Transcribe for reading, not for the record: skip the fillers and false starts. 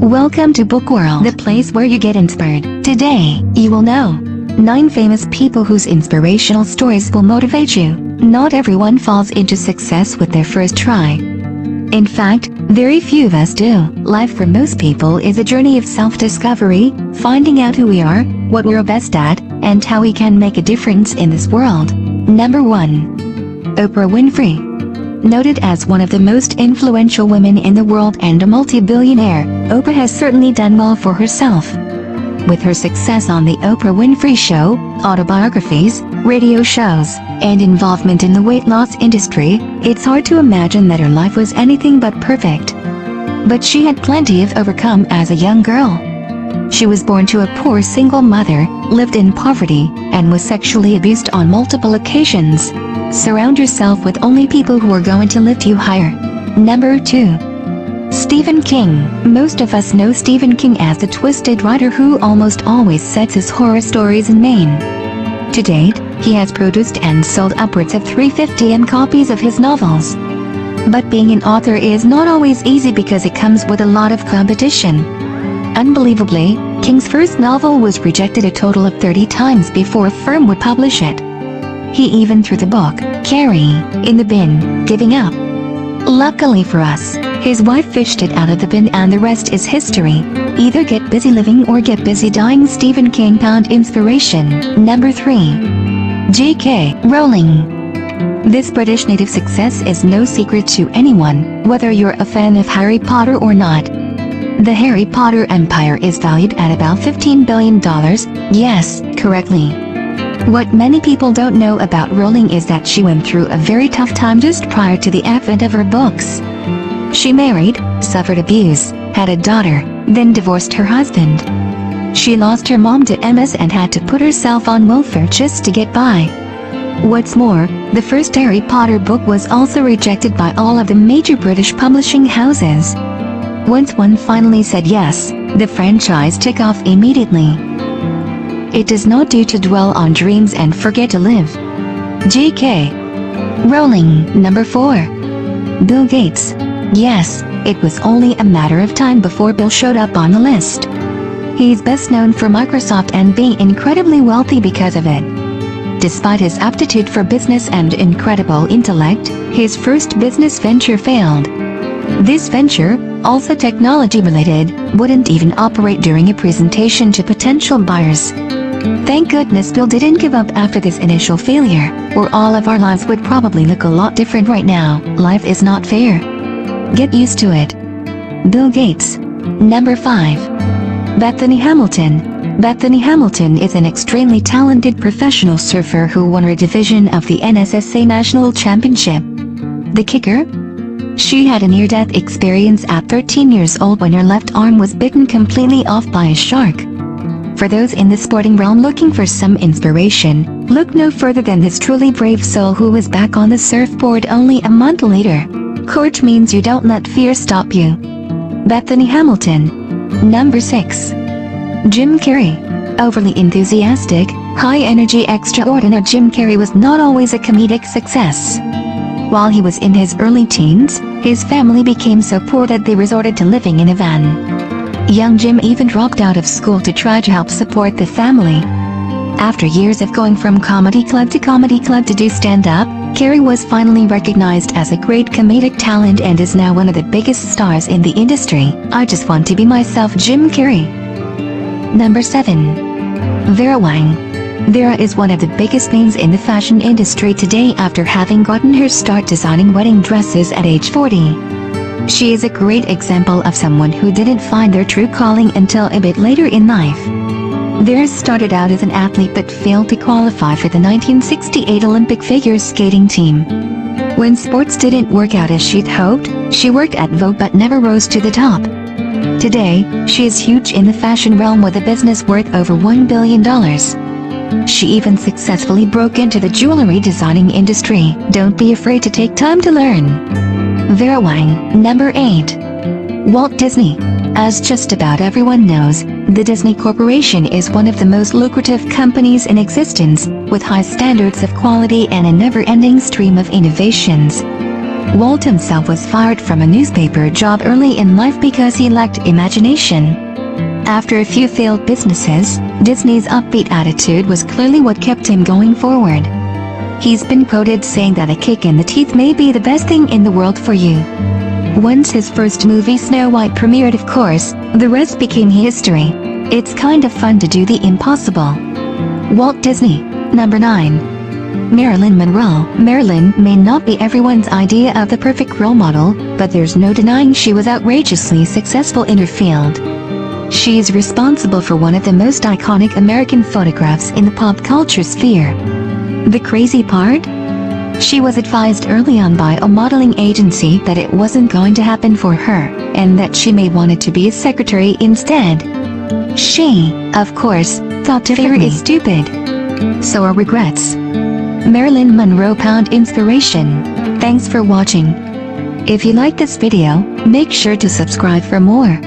Welcome to Book World, the place where you get inspired. Today, you will know 9 famous people whose inspirational stories will motivate you. Not everyone falls into success with their first try. In fact, very few of us do. Life for most people is a journey of self-discovery, finding out who we are, what we're best at, and how we can make a difference in this world. Number 1. Oprah Winfrey. Noted as one of the most influential women in the world and a multi-billionaire, Oprah has certainly done well for herself. With her success on The Oprah Winfrey Show, autobiographies, radio shows, and involvement in the weight loss industry, it's hard to imagine that her life was anything but perfect. But she had plenty of overcome as a young girl. She was born to a poor single mother, lived in poverty, and was sexually abused on multiple occasions. Surround yourself with only people who are going to lift you higher. Number 2. Stephen King. Most of us know Stephen King as the twisted writer who almost always sets his horror stories in Maine. To date, he has produced and sold upwards of 350 copies of his novels. But being an author is not always easy because it comes with a lot of competition. Unbelievably, King's first novel was rejected a total of 30 times before a firm would publish it. He even threw the book, Carrie, in the bin, giving up. Luckily for us, his wife fished it out of the bin and the rest is history. Either get busy living or get busy dying. Stephen King found inspiration. Number 3. J.K. Rowling. This British native success is no secret to anyone, whether you're a fan of Harry Potter or not. The Harry Potter empire is valued at about $15 billion, yes, correctly. What many people don't know about Rowling is that she went through a very tough time just prior to the advent of her books. She married, suffered abuse, had a daughter, then divorced her husband. She lost her mom to MS and had to put herself on welfare just to get by. What's more, the first Harry Potter book was also rejected by all of the major British publishing houses. Once one finally said yes, the franchise took off immediately. It does not do to dwell on dreams and forget to live. J.K. Rowling. Number 4. Bill Gates. Yes, it was only a matter of time before Bill showed up on the list. He's best known for Microsoft and being incredibly wealthy because of it. Despite his aptitude for business and incredible intellect, his first business venture failed. This venture, also technology-related, wouldn't even operate during a presentation to potential buyers. Thank goodness Bill didn't give up after this initial failure, or all of our lives would probably look a lot different right now. Life is not fair. Get used to it. Bill Gates. Number 5. Bethany Hamilton. Bethany Hamilton is an extremely talented professional surfer who won her division of the NSSA National Championship. The kicker? She had a near-death experience at 13 years old when her left arm was bitten completely off by a shark. For those in the sporting realm looking for some inspiration, look no further than this truly brave soul who was back on the surfboard only a month later. Courage means you don't let fear stop you. Bethany Hamilton. Number 6. Jim Carrey. Overly enthusiastic, high-energy extraordinaire Jim Carrey was not always a comedic success. While he was in his early teens, his family became so poor that they resorted to living in a van. Young Jim even dropped out of school to try to help support the family. After years of going from comedy club to do stand-up, Carrey was finally recognized as a great comedic talent and is now one of the biggest stars in the industry. I just want to be myself. Jim Carrey. Number 7. Vera Wang. Vera is one of the biggest names in the fashion industry today after having gotten her start designing wedding dresses at age 40. She is a great example of someone who didn't find their true calling until a bit later in life. Vera started out as an athlete but failed to qualify for the 1968 Olympic figure skating team. When sports didn't work out as she'd hoped, she worked at Vogue but never rose to the top. Today, she is huge in the fashion realm with a business worth over $1 billion. She even successfully broke into the jewelry designing industry. Don't be afraid to take time to learn. Vera Wang. Number 8. Walt Disney. As just about everyone knows, the Disney Corporation is one of the most lucrative companies in existence, with high standards of quality and a never-ending stream of innovations. Walt himself was fired from a newspaper job early in life because he lacked imagination. After a few failed businesses, Disney's upbeat attitude was clearly what kept him going forward. He's been quoted saying that a kick in the teeth may be the best thing in the world for you. Once his first movie Snow White premiered, of course, the rest became history. It's kind of fun to do the impossible. Walt Disney. Number 9. Marilyn Monroe. Marilyn may not be everyone's idea of the perfect role model, but there's no denying she was outrageously successful in her field. She's responsible for one of the most iconic American photographs in the pop culture sphere. The crazy part? She was advised early on by a modeling agency that it wasn't going to happen for her, and that she may wanted to be a secretary instead. She, of course, thought fear is stupid. So are regrets. Marilyn Monroe found inspiration. Thanks for watching. If you like this video, make sure to subscribe for more.